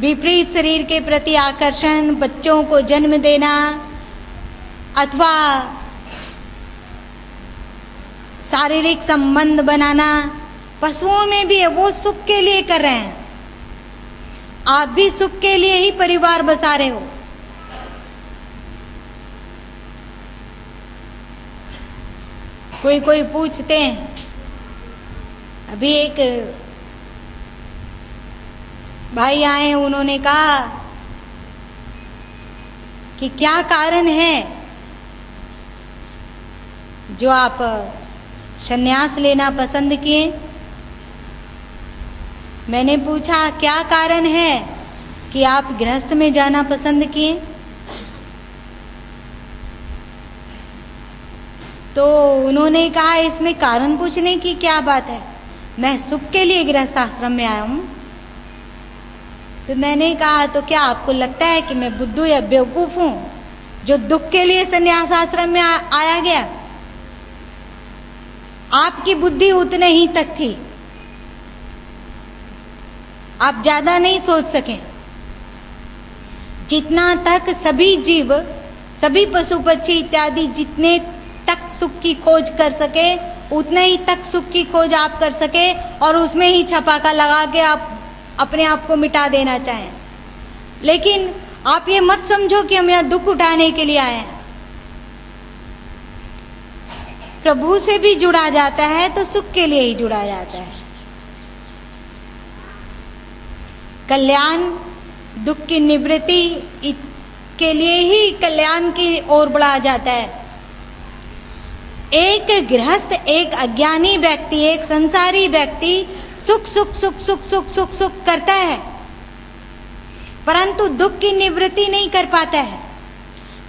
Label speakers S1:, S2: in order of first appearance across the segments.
S1: विपरीत शरीर के प्रति आकर्षण, बच्चों को जन्म देना, अथवा शारीरिक संबंध बनाना, पशुओं में भी है, वो सुख के लिए कर रहे हैं। आप भी सुख के लिए ही परिवार बसा रहे हो। कोई पूछते हैं, अभी एक भाई आए, उन्होंने कहा कि क्या कारण है जो आप संन्यास लेना पसंद किए। मैंने पूछा क्या कारण है कि आप गृहस्थ में जाना पसंद किए। तो उन्होंने कहा इसमें कारण पूछने की क्या बात है, मैं सुख के लिए गृहस्थ आश्रम में आया हूं। तो मैंने कहा तो क्या आपको लगता है कि मैं बुद्धू या बेवकूफ हूं जो दुख के लिए संन्यास आश्रम में आया गया। आपकी बुद्धि उतने ही तक थी, आप ज्यादा नहीं सोच सके। जितना तक सभी जीव, सभी पशु पक्षी इत्यादि जितने तक सुख की खोज कर सके, उतने ही तक सुख की खोज आप कर सके और उसमें ही छपाका लगा के आप अपने आप को मिटा देना चाहें। लेकिन आप ये मत समझो कि हम यहाँ दुख उठाने के लिए आए हैं। प्रभु से भी जुड़ा जाता है तो सुख के लिए ही जुड़ा जाता है। कल्याण, दुख की निवृत्ति के लिए ही कल्याण की ओर बढ़ा जाता है। एक गृहस्थ, एक अज्ञानी व्यक्ति, एक संसारी व्यक्ति सुख सुख सुख सुख सुख सुख सुख करता है, परंतु दुख की निवृत्ति नहीं कर पाता है।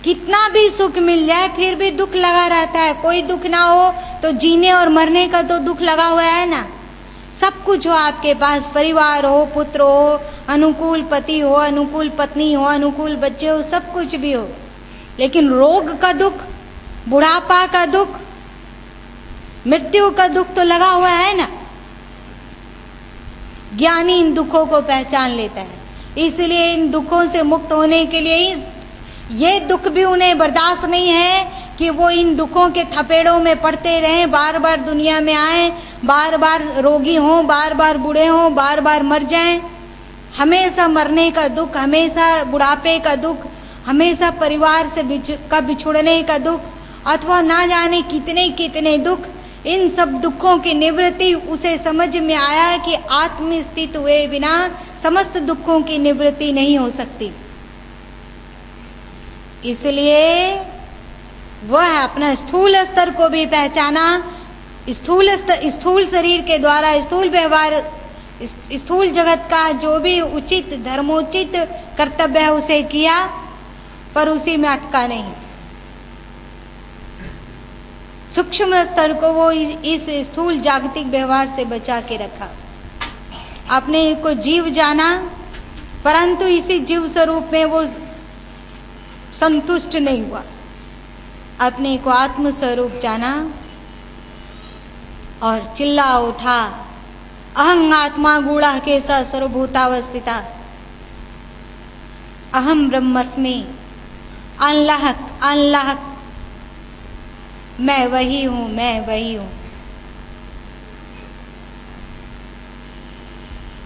S1: कितना भी सुख मिल जाए फिर भी दुख लगा रहता है। कोई दुख ना हो तो जीने और मरने का तो दुख लगा हुआ है ना। सब कुछ हो आपके पास, परिवार हो, पुत्र हो, अनुकूल पति हो, अनुकूल पत्नी हो, अनुकूल बच्चे हो, सब कुछ भी हो, लेकिन रोग का दुख, बुढ़ापा का दुख, मृत्यु का दुख तो लगा हुआ है ना। ज्ञानी इन दुखों को पहचान लेता है, इसलिए इन दुखों से मुक्त होने के लिए ये दुख भी उन्हें बर्दाश्त नहीं है कि वो इन दुखों के थपेड़ों में पड़ते रहें, बार बार दुनिया में आए, बार बार रोगी हों, बार बार बूढ़े हों, बार बार मर जाएं। हमेशा मरने का दुख, हमेशा बुढ़ापे का दुख, हमेशा परिवार से बिछुड़ने का दुख, अथवा ना जाने कितने कितने दुख। इन सब दुखों की निवृत्ति उसे समझ में आया कि आत्म स्थित हुए बिना समस्त दुखों की निवृत्ति नहीं हो सकती। इसलिए वह अपना स्थूल स्तर को भी पहचाना, स्थूल शरीर के द्वारा स्थूल व्यवहार, स्थूल जगत का जो भी उचित धर्मोचित कर्तव्य है उसे किया, पर उसी में अटका नहीं। सूक्ष्म स्तर को वो इस स्थूल जागतिक व्यवहार से बचा के रखा। अपने को जीव जाना, परंतु इसी जीव स्वरूप में वो संतुष्ट नहीं हुआ। अपने को आत्म स्वरूप जाना और चिल्ला उठा, अहं आत्मा गूढ़ा के सर्वभूतावस्थिता, अहम ब्रह्मस्मि, अल्लाहक अल्लाहक, मैं वही हूं, मैं वही हूं।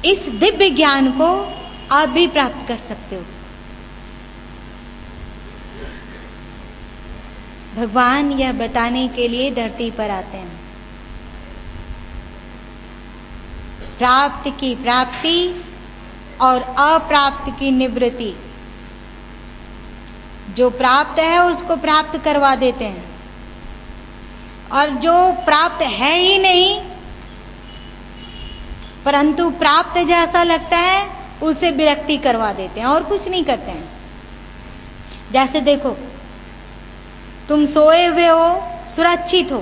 S1: इस दिव्य ज्ञान को आप भी प्राप्त कर सकते हो। भगवान यह बताने के लिए धरती पर आते हैं। प्राप्त की प्राप्ति और अप्राप्त की निवृत्ति। जो प्राप्त है उसको प्राप्त करवा देते हैं, और जो प्राप्त है ही नहीं परंतु प्राप्त जैसा लगता है उसे विरक्ति करवा देते हैं, और कुछ नहीं करते हैं। जैसे देखो, तुम सोए हुए हो, सुरक्षित हो,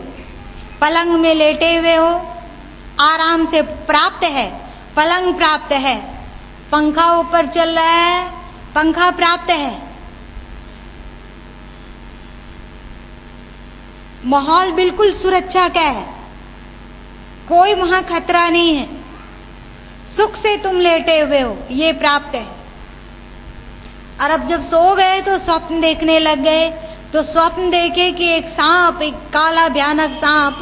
S1: पलंग में लेटे हुए हो, आराम से, प्राप्त है, पलंग प्राप्त है, पंखा ऊपर चल रहा है, पंखा प्राप्त है, माहौल बिल्कुल सुरक्षा का है, कोई वहां खतरा नहीं है, सुख से तुम लेटे हुए हो, ये प्राप्त है। और अब जब सो गए तो स्वप्न देखने लग गए। तो स्वप्न देखे कि एक सांप, एक काला भयानक सांप,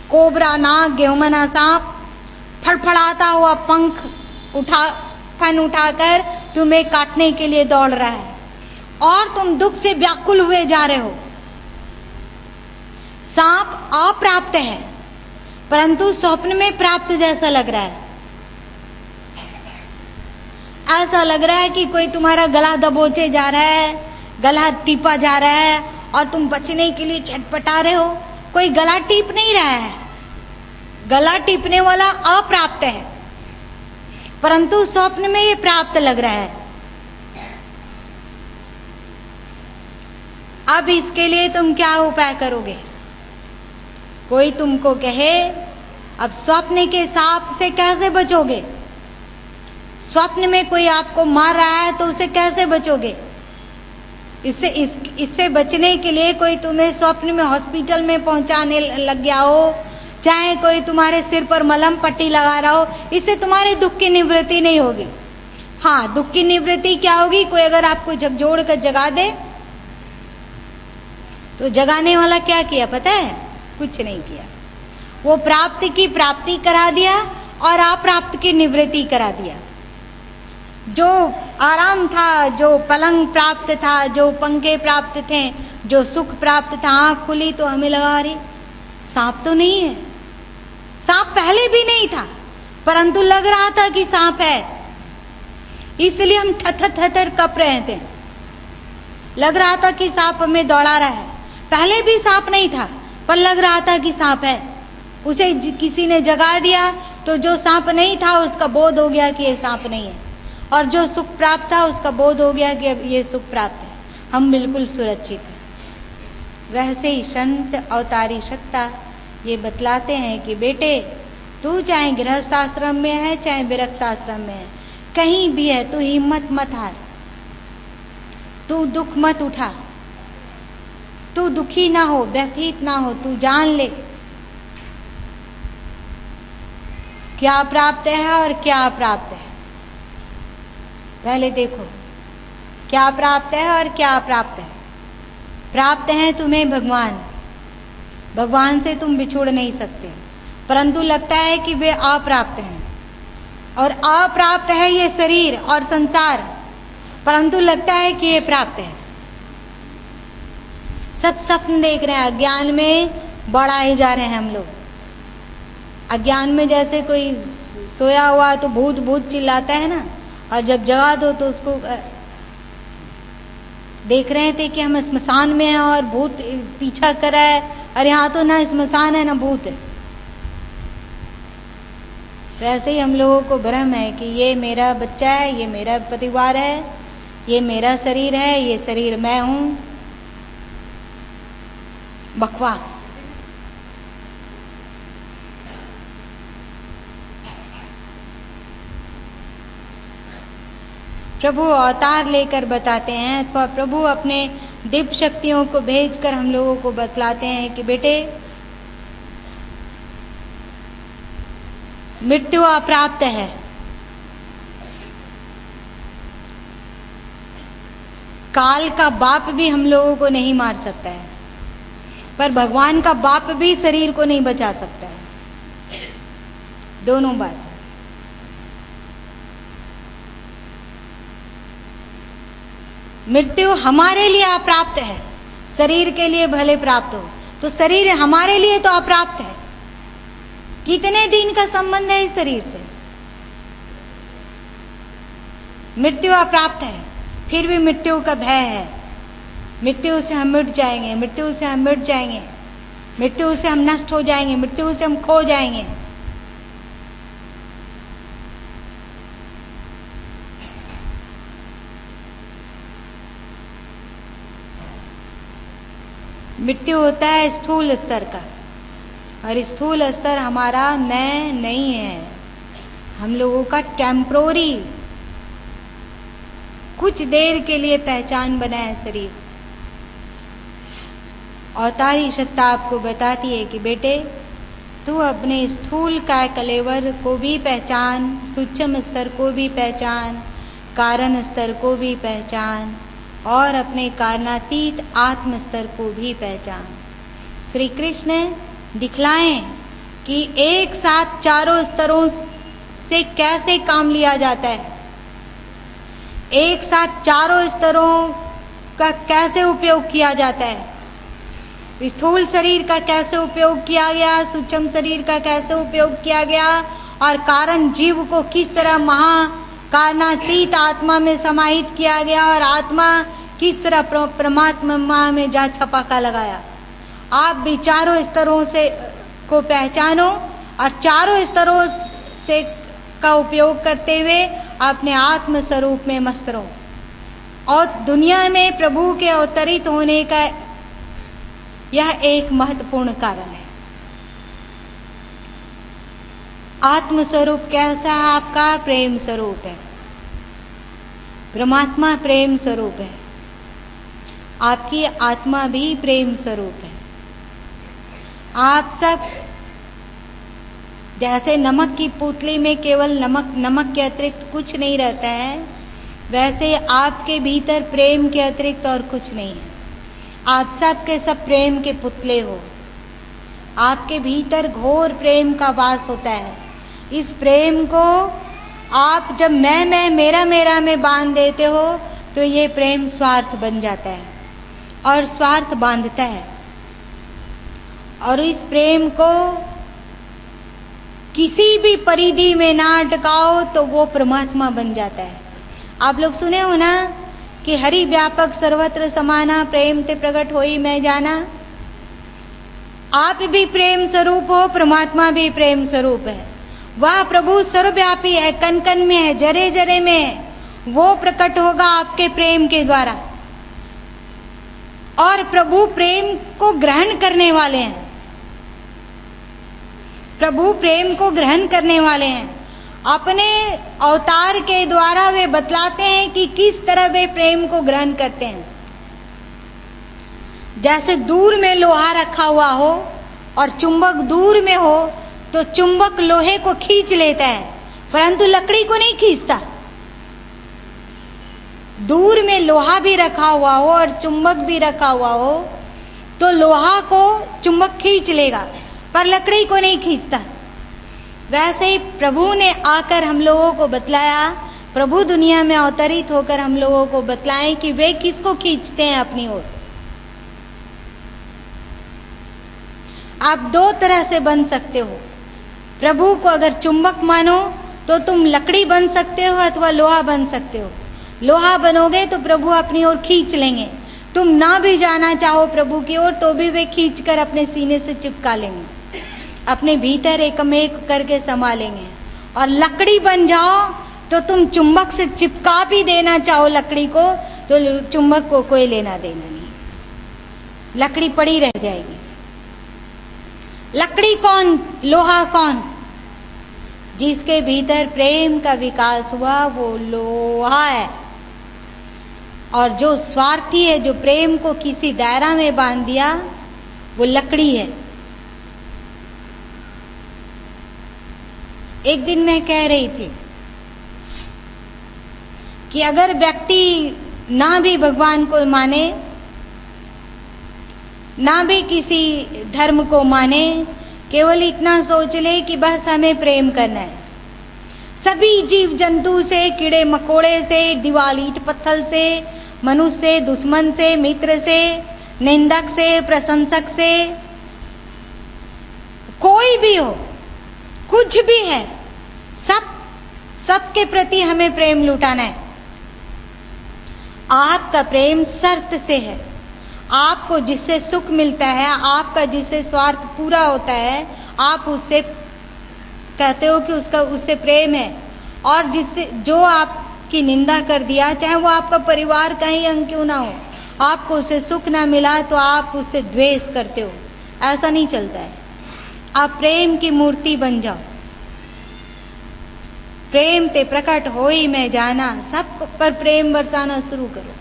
S1: कोबरा नाग गेहुमना सांप फड़फड़ाता हुआ फन उठाकर तुम्हें काटने के लिए दौड़ रहा है और तुम दुख से व्याकुल हुए जा रहे हो। सांप अप्राप्त है परंतु स्वप्न में प्राप्त जैसा लग रहा है। ऐसा लग रहा है कि कोई तुम्हारा गला दबोचे जा रहा है, गला टीपा जा रहा है और तुम बचने के लिए छटपटा रहे हो। कोई गला टीप नहीं रहा है, गला टीपने वाला अप्राप्त है परंतु स्वप्न में ये प्राप्त लग रहा है। अब इसके लिए तुम क्या उपाय करोगे? कोई तुमको कहे अब स्वप्न के सांप से कैसे बचोगे? स्वप्न में कोई आपको मार रहा है तो उसे कैसे बचोगे? इससे बचने के लिए कोई तुम्हें स्वप्न में हॉस्पिटल में पहुंचाने लग गया हो, चाहे कोई तुम्हारे सिर पर मलहम पट्टी लगा रहा हो, इससे तुम्हारे दुख की निवृत्ति नहीं होगी। हाँ, दुख की निवृत्ति क्या होगी? कोई अगर आपको झकझोड़ कर जगा दे तो जगाने वाला क्या किया पता है? कुछ नहीं किया। वो प्राप्ति की प्राप्ति करा दिया और अप्राप्त की निवृत्ति करा दिया। जो आराम था, जो पलंग प्राप्त था, जो पंखे प्राप्त थे, जो सुख प्राप्त था, आंख खुली तो हमें लगा रही सांप तो नहीं है। सांप पहले भी नहीं था परंतु लग रहा था कि सांप है, इसलिए हम थथर कप रहे थे। लग रहा था कि सांप हमें दौड़ा रहा है। पहले भी सांप नहीं था पर लग रहा था कि सांप है। उसे किसी ने जगा दिया तो जो सांप नहीं था उसका बोध हो गया कि ये सांप नहीं है, और जो सुख प्राप्त था उसका बोध हो गया कि अब ये सुख प्राप्त है, हम बिल्कुल सुरक्षित हैं। वैसे ही संत अवतारी सत्ता ये बतलाते हैं कि बेटे तू चाहे गृहस्थ आश्रम में है चाहे विरक्त आश्रम में है, कहीं भी है, तू हिम्मत मत हार, तू दुख मत उठा, तू दुखी ना हो, व्यथित ना हो, तू जान ले क्या प्राप्त है और क्या अप्राप्त है। पहले देखो क्या प्राप्त है और क्या अप्राप्त है। प्राप्त है तुम्हें भगवान, भगवान से तुम बिछुड़ नहीं सकते, परंतु लगता है कि वे अप्राप्त हैं। और अप्राप्त है ये शरीर और संसार, परंतु लगता है कि ये प्राप्त है। सब स्वप्न देख रहे हैं, अज्ञान में बढ़ाए जा रहे हैं हम लोग। अज्ञान में जैसे कोई सोया हुआ तो भूत भूत चिल्लाता है ना, और जब जगा दो तो उसको देख रहे थे कि हम स्मशान में हैं और भूत पीछा कर रहा है, और यहाँ तो ना स्मशान है ना भूत है। वैसे ही हम लोगों को भ्रम है कि ये मेरा बच्चा है, ये मेरा परिवार है, ये मेरा शरीर है, ये शरीर मैं हूँ। बकवास। प्रभु अवतार लेकर बताते हैं, अथवा प्रभु अपने दिव्य शक्तियों को भेजकर हम लोगों को बतलाते हैं कि बेटे मृत्यु अप्राप्त है। काल का बाप भी हम लोगों को नहीं मार सकता है, पर भगवान का बाप भी शरीर को नहीं बचा सकता है। दोनों बात। मृत्यु हमारे लिए अप्राप्त है, शरीर के लिए भले प्राप्त हो, तो शरीर हमारे लिए तो अप्राप्त है। कितने दिन का संबंध है इस शरीर से? मृत्यु अप्राप्त है, फिर भी मृत्यु का भय है। मृत्यु से हम मिट जाएंगे, मृत्यु से हम मिट जाएंगे, मृत्यु से हम नष्ट हो जाएंगे, मृत्यु से हम खो जाएंगे। मृत्यु होता है स्थूल स्तर का, और स्थूल स्तर हमारा मैं नहीं है, हम लोगों का टेम्पोररी, कुछ देर के लिए पहचान बना है शरीर। अवतारी सत्ता आपको बताती है कि बेटे तू अपने स्थूल काय कलेवर को भी पहचान, सूक्ष्म स्तर को भी पहचान, कारण स्तर को भी पहचान और अपने कारणातीत आत्म स्तर को भी पहचान। श्री कृष्ण दिखलाएं कि एक साथ चारों स्तरों से कैसे काम लिया जाता है, एक साथ चारों स्तरों का कैसे उपयोग किया जाता है। स्थूल शरीर का कैसे उपयोग किया गया, सूक्ष्म शरीर का कैसे उपयोग किया गया, और कारण जीव को किस तरह महाकारणातीत आत्मा में समाहित किया गया, और आत्मा किस तरह परमात्मा में जा छपाका लगाया। आप भी चारों स्तरों से को पहचानो और चारों स्तरों से का उपयोग करते हुए अपने आत्म स्वरूप में मस्त रहो। और दुनिया में प्रभु के अवतरित होने का यह एक महत्वपूर्ण कारण है। आत्म स्वरूप कैसा है आपका? प्रेम स्वरूप है। परमात्मा प्रेम स्वरूप है, आपकी आत्मा भी प्रेम स्वरूप है। आप सब जैसे नमक की पुतली में केवल नमक के अतिरिक्त कुछ नहीं रहता है, वैसे आपके भीतर प्रेम के अतिरिक्त और कुछ नहीं है। आप सब के सब प्रेम के पुतले हो। आपके भीतर घोर प्रेम का वास होता है। इस प्रेम को आप जब मैं मेरा मेरा में बांध देते हो तो ये प्रेम स्वार्थ बन जाता है और स्वार्थ बांधता है। और इस प्रेम को किसी भी परिधि में ना अटकाओ तो वो परमात्मा बन जाता है। आप लोग सुने हो ना कि हरि व्यापक सर्वत्र समाना, प्रेम ते प्रकट होई मैं जाना। आप भी प्रेम स्वरूप हो, परमात्मा भी प्रेम स्वरूप है। वह प्रभु सर्वव्यापी है, कण कण में है, जरे जरे में है। वो प्रकट होगा आपके प्रेम के द्वारा। और प्रभु प्रेम को ग्रहण करने वाले हैं। प्रभु प्रेम को ग्रहण करने वाले हैं। अपने अवतार के द्वारा वे बतलाते हैं कि किस तरह वे प्रेम को ग्रहण करते हैं। जैसे दूर में लोहा रखा हुआ हो और चुंबक दूर में हो तो चुंबक लोहे को खींच लेता है, परंतु लकड़ी को नहीं खींचता। दूर में लोहा भी रखा हुआ हो और चुंबक भी रखा हुआ हो तो लोहा को चुंबक खींच लेगा, पर लकड़ी को नहीं खींचता। वैसे ही प्रभु ने आकर हम लोगों को बतलाया, प्रभु दुनिया में अवतरित होकर हम लोगों को बतलाएं कि वे किसको खींचते हैं अपनी ओर। आप दो तरह से बन सकते हो। प्रभु को अगर चुंबक मानो तो तुम लकड़ी बन सकते हो अथवा लोहा बन सकते हो। लोहा बनोगे तो प्रभु अपनी ओर खींच लेंगे। तुम ना भी जाना चाहो प्रभु की ओर तो भी वे खींच कर अपने सीने से चिपका लेंगे, अपने भीतर एकमेक करके समा लेंगे। और लकड़ी बन जाओ तो तुम चुंबक से चिपका भी देना चाहो लकड़ी को तो चुंबक को कोई लेना देना नहीं, लकड़ी पड़ी रह जाएगी। लकड़ी कौन, लोहा कौन? जिसके भीतर प्रेम का विकास हुआ वो लोहा है। और जो स्वार्थी है, जो प्रेम को किसी दायरा में बांध दिया, वो लकड़ी है। एक दिन मैं कह रही थी कि अगर व्यक्ति ना भी भगवान को माने, ना भी किसी धर्म को माने, केवल इतना सोच ले कि बस हमें प्रेम करना है। सभी जीव जंतु से, कीड़े मकोड़े से, दीवाल ईंट पत्थर से, मनुष्य से, दुश्मन से, मित्र से, निंदक से, प्रशंसक से, कोई भी हो, कुछ भी है, सबके प्रति हमें प्रेम लुटाना है। आपका प्रेम शर्त से है। आपको जिससे सुख मिलता है, आपका जिससे स्वार्थ पूरा होता है, आप उससे कहते हो कि उससे प्रेम है। और जिससे जो आपकी निंदा कर दिया, चाहे वो आपका परिवार का ही अंग क्यों ना हो, आपको उससे सुख ना मिला तो आप उससे द्वेष करते हो। ऐसा नहीं चलता है। आप प्रेम की मूर्ति बन जाओ। प्रेम ते प्रकट होई मैं जाना, सब पर प्रेम बरसाना शुरू करो।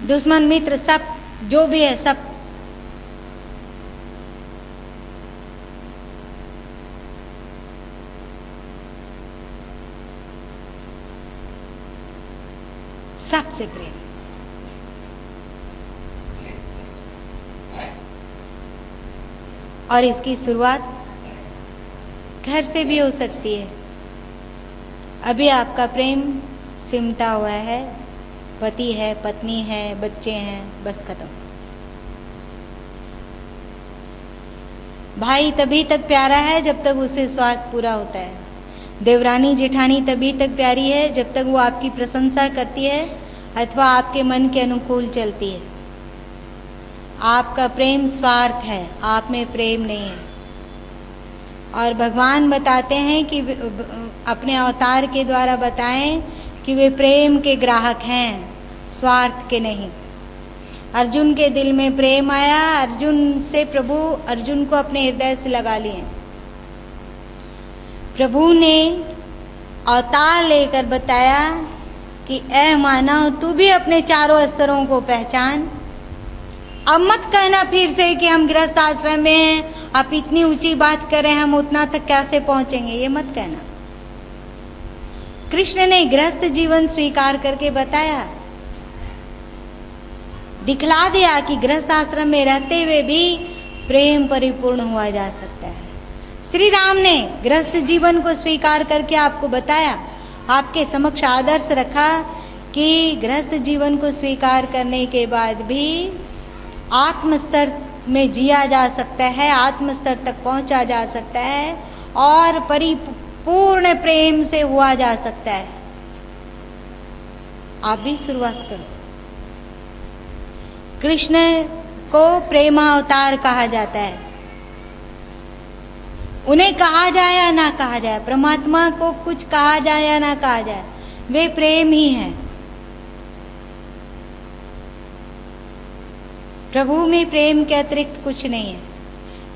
S1: दुश्मन मित्र सब जो भी है, सब सबसे प्रेम। और इसकी शुरुआत घर से भी हो सकती है। अभी आपका प्रेम सिमटा हुआ है, पति है, पत्नी है, बच्चे हैं, बस खत्म। भाई तभी तक प्यारा है जब तक उससे स्वार्थ पूरा होता है। देवरानी जेठानी तभी तक प्यारी है जब तक वो आपकी प्रशंसा करती है अथवा आपके मन के अनुकूल चलती है। आपका प्रेम स्वार्थ है, आप में प्रेम नहीं है। और भगवान बताते हैं कि अपने अवतार के द्वारा बताएं कि वे प्रेम के ग्राहक हैं, स्वार्थ के नहीं। अर्जुन के दिल में प्रेम आया, अर्जुन से प्रभु अर्जुन को अपने हृदय से लगा लिए। प्रभु ने अवतार लेकर बताया कि ऐ मानव, तू भी अपने चारों स्तरों को पहचान। अब मत कहना फिर से कि हम गृहस्थ आश्रम में हैं, आप इतनी ऊंची बात करें, हम उतना तक कैसे पहुंचेंगे, ये मत कहना। कृष्ण ने गृहस्थ जीवन स्वीकार करके बताया, दिखला दिया कि गृहस्थ आश्रम में रहते हुए भी प्रेम परिपूर्ण हुआ जा सकता है। श्री राम ने गृहस्थ जीवन को स्वीकार करके आपको बताया, आपके समक्ष आदर्श रखा कि गृहस्थ जीवन को स्वीकार करने के बाद भी आत्म स्तर में जिया जा सकता है, आत्म स्तर तक पहुंचा जा सकता है और परिपूर्ण प्रेम से हुआ जा सकता है। आप भी शुरुआत करो। कृष्ण को प्रेमावतार कहा जाता है। उन्हें कहा जाए या ना कहा जाए, परमात्मा को कुछ कहा जाए या ना कहा जाए, वे प्रेम ही हैं। प्रभु में प्रेम के अतिरिक्त कुछ नहीं है।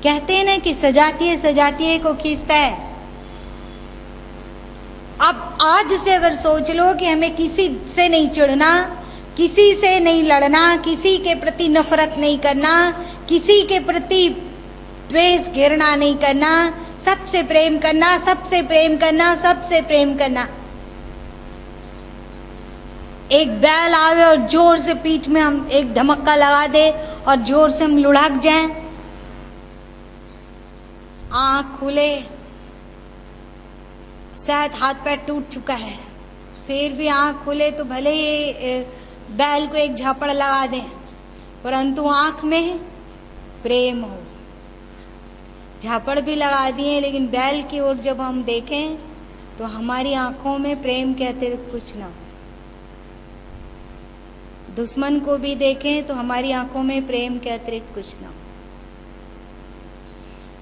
S1: कहते हैं ना कि सजातीय सजातीय को खींचता है। अब आज से अगर सोच लो कि हमें किसी से नहीं चिढ़ना, किसी से नहीं लड़ना, किसी के प्रति नफरत नहीं करना, किसी के प्रति द्वेष घृणा नहीं करना, सबसे प्रेम करना, सबसे प्रेम करना, सबसे प्रेम करना। एक बैल आवे और जोर से पीठ में हम एक धमक्का लगा दे और जोर से हम लुढ़क जाएं, आंख खुले, शायद हाथ पैर टूट चुका है, फिर भी आंख खुले तो भले ही बैल को एक झापड़ लगा दें, परंतु आंख में प्रेम हो। झापड़ भी लगा दिए, लेकिन बैल की ओर जब हम देखें तो हमारी आंखों में प्रेम के अतिरिक्त कुछ ना हो। दुश्मन को भी देखें तो हमारी आंखों में प्रेम के अतिरिक्त कुछ ना हो।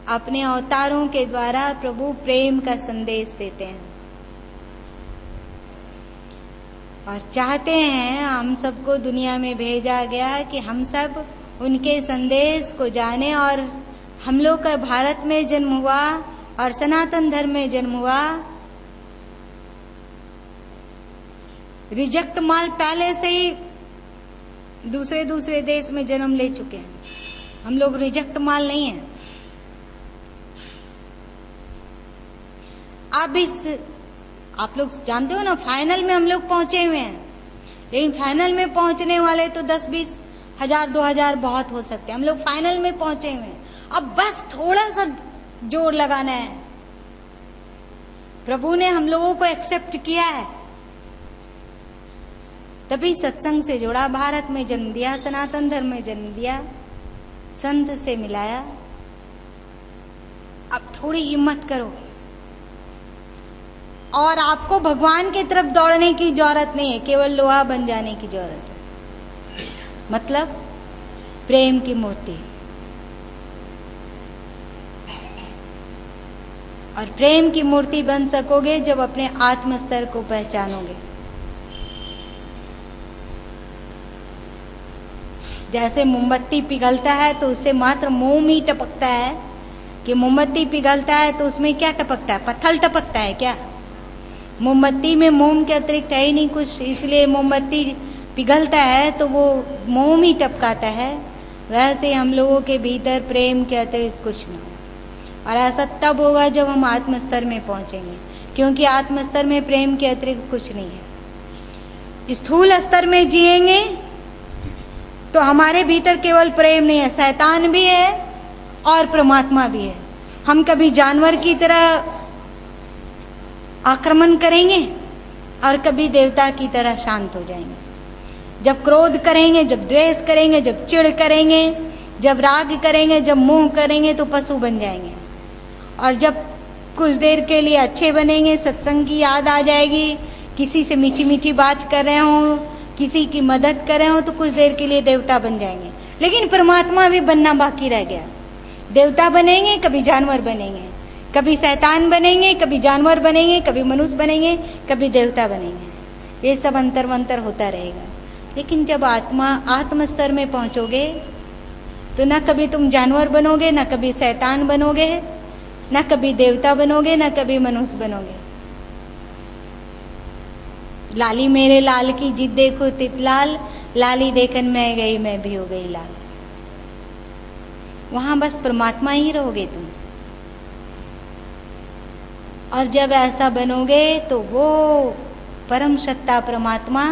S1: अपने अवतारों के द्वारा प्रभु प्रेम का संदेश देते हैं और चाहते हैं, हम सबको दुनिया में भेजा गया कि हम सब उनके संदेश को जाने। और हम लोग का भारत में जन्म हुआ और सनातन धर्म में जन्म हुआ। रिजेक्ट माल पहले से ही दूसरे देश में जन्म ले चुके हैं। हम लोग रिजेक्ट माल नहीं है। अब आप लोग जानते हो ना, फाइनल में हम लोग पहुंचे हुए हैं, लेकिन फाइनल में पहुंचने वाले तो 10-20 हजार 2000 बहुत हो सकते हैं। हम लोग फाइनल में पहुंचे हुए हैं, अब बस थोड़ा सा जोर लगाना है। प्रभु ने हम लोगों को एक्सेप्ट किया है, तभी सत्संग से जोड़ा, भारत में जन्म दिया, सनातन धर्म में जन्म दिया, संत से मिलाया। अब थोड़ी हिम्मत करो और आपको भगवान की तरफ दौड़ने की जरूरत नहीं है, केवल लोहा बन जाने की जरूरत है। मतलब प्रेम की मूर्ति। और प्रेम की मूर्ति बन सकोगे जब अपने आत्म स्तर को पहचानोगे। जैसे मोमबत्ती पिघलता है तो उससे मात्र मोम ही टपकता है, कि मोमबत्ती पिघलता है तो उसमें क्या टपकता है, पत्थर टपकता है क्या? मोमबत्ती में मोम के अतिरिक्त है ही नहीं कुछ, इसलिए मोमबत्ती पिघलता है तो वो मोम ही टपकाता है। वैसे हम लोगों के भीतर प्रेम के अतिरिक्त कुछ ना हो। और ऐसा तब होगा जब हम आत्म स्तर में पहुंचेंगे, क्योंकि आत्म स्तर में प्रेम के अतिरिक्त कुछ नहीं है। स्थूल स्तर में जिएंगे तो हमारे भीतर केवल प्रेम नहीं है, शैतान भी है और परमात्मा भी है। हम कभी जानवर की तरह आक्रमण करेंगे और कभी देवता की तरह शांत हो जाएंगे। जब क्रोध करेंगे, जब द्वेष करेंगे, जब चिढ़ करेंगे, जब राग करेंगे, जब मोह करेंगे तो पशु बन जाएंगे। और जब कुछ देर के लिए अच्छे बनेंगे, सत्संग की याद आ जाएगी, किसी से मीठी मीठी बात कर रहे हो, किसी की मदद कर रहे हो तो कुछ देर के लिए देवता बन जाएंगे। लेकिन परमात्मा भी बनना बाकी रह गया। देवता बनेंगे, कभी जानवर बनेंगे, कभी शैतान बनेंगे, कभी जानवर बनेंगे, कभी मनुष्य बनेंगे, कभी देवता बनेंगे। ये सब अंतर मंतर होता रहेगा। लेकिन जब आत्म स्तर में पहुंचोगे तो न कभी तुम जानवर बनोगे, न कभी शैतान बनोगे, न कभी देवता बनोगे, न कभी मनुष्य बनोगे। लाली मेरे लाल की जिद देखो तितलाल, लाली देखन मैं गई मैं भी हो गई लाल। वहां बस परमात्मा ही रहोगे तुम। और जब ऐसा बनोगे तो वो परम सत्ता परमात्मा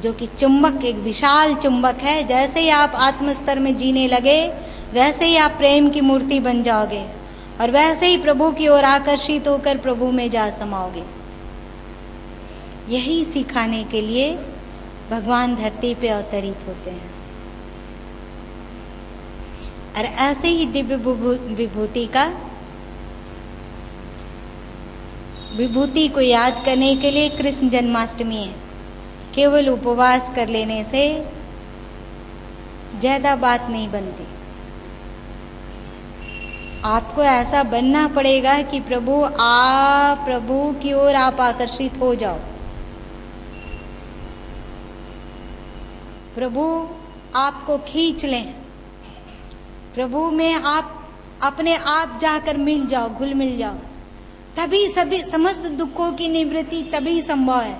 S1: जो कि चुंबक, एक विशाल चुंबक है, जैसे ही आप आत्म स्तर में जीने लगे वैसे ही आप प्रेम की मूर्ति बन जाओगे और वैसे ही प्रभु की ओर आकर्षित होकर प्रभु में जा समाओगे। यही सिखाने के लिए भगवान धरती पे अवतरित होते हैं। और ऐसे ही दिव्य विभूति को याद करने के लिए कृष्ण जन्माष्टमी है। केवल उपवास कर लेने से ज्यादा बात नहीं बनती। आपको ऐसा बनना पड़ेगा कि प्रभु की ओर आप आकर्षित हो जाओ। प्रभु आपको खींच लें, प्रभु में आप अपने आप जाकर मिल जाओ, घुल मिल जाओ। तभी सभी समस्त दुखों की निवृत्ति तभी संभव है।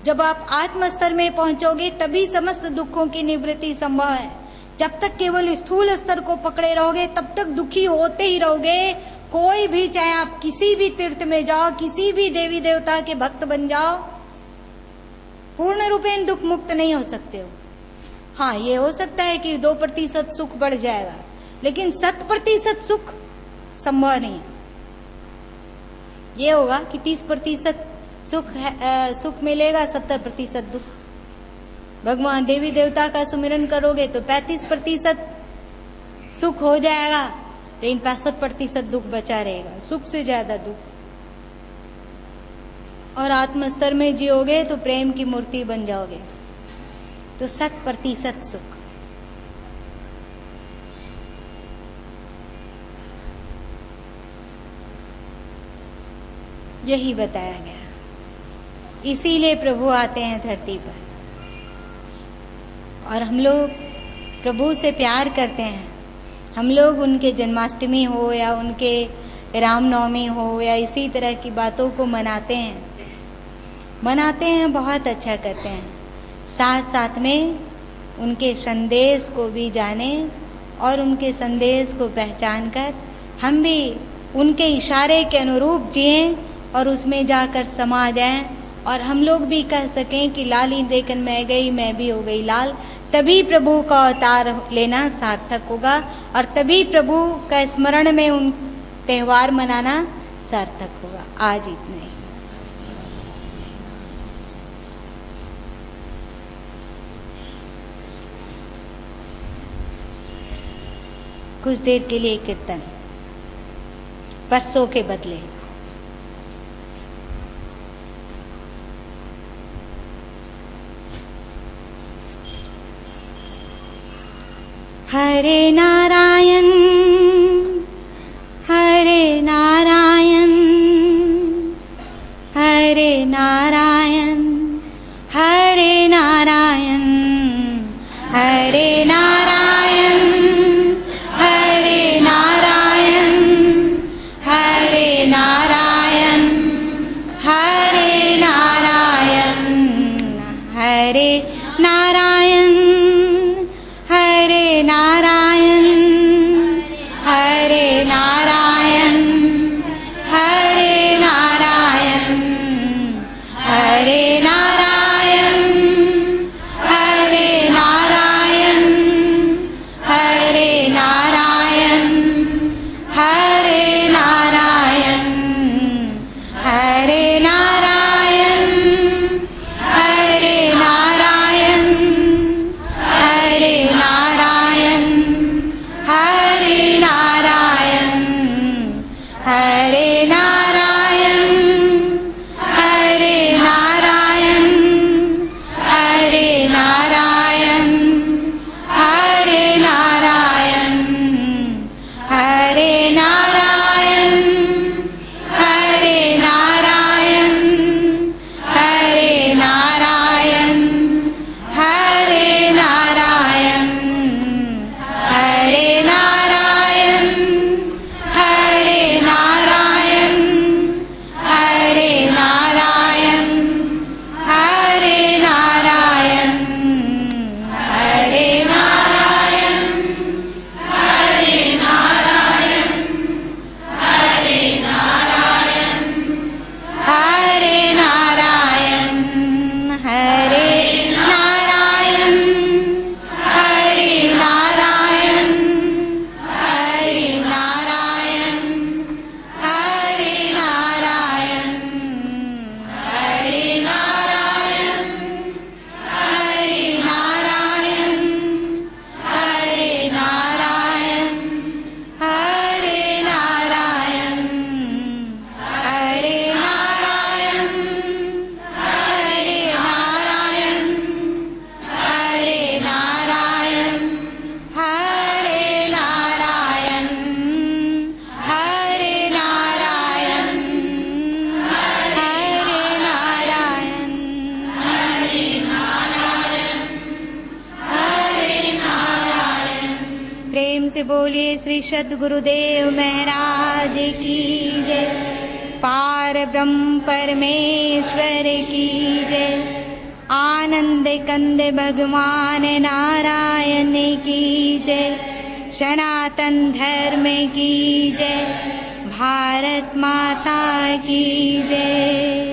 S1: जब आप आत्म स्तर में पहुंचोगे तभी समस्त दुखों की निवृत्ति संभव है। जब तक केवल स्थूल स्तर को पकड़े रहोगे तब तक दुखी होते ही रहोगे। कोई भी, चाहे आप किसी भी तीर्थ में जाओ, किसी भी देवी देवता के भक्त बन जाओ, पूर्ण रूपेण दुख मुक्त नहीं हो सकते हो। हाँ, ये हो सकता है कि 2% सुख बढ़ जाएगा, लेकिन 100% सुख संभव नहीं है। ये होगा कि 30% सुख मिलेगा, 70% दुख। भगवान देवी देवता का सुमिरन करोगे तो 35% सुख हो जाएगा, लेकिन 65% दुख बचा रहेगा, सुख से ज्यादा दुख। और आत्म स्तर में जियोगे तो प्रेम की मूर्ति बन जाओगे तो 100% सुख। यही बताया गया। इसीलिए प्रभु आते हैं धरती पर और हम लोग प्रभु से प्यार करते हैं। हम लोग उनके जन्माष्टमी हो या उनके रामनवमी हो या इसी तरह की बातों को मनाते हैं, बहुत अच्छा करते हैं। साथ साथ में उनके संदेश को भी जाने और उनके संदेश को पहचान कर हम भी उनके इशारे के अनुरूप जिएं और उसमें जाकर समा जाएं और हम लोग भी कह सकें कि लाली देखन मैं गई मैं भी हो गई लाल। तभी प्रभु का अवतार लेना सार्थक होगा और तभी प्रभु का स्मरण में उन त्यौहार मनाना सार्थक होगा। आज इतना ही। कुछ देर के लिए कीर्तन परसों के बदले। हरे नारायण हरे नारायण हरे नारायण हरे नारायण हरे नारायण हरे नारायण हरे नारायण हरे नारायण हरे नारायण हरे नारायण हरे नारायण हरे नारायण से बोलिए श्री सद्गुरुदेव महाराज की जय, पार ब्रह्म परमेश्वर की जय, आनंद कंद भगवान नारायण की जय, सनातन धर्म की जय, भारत माता की जय।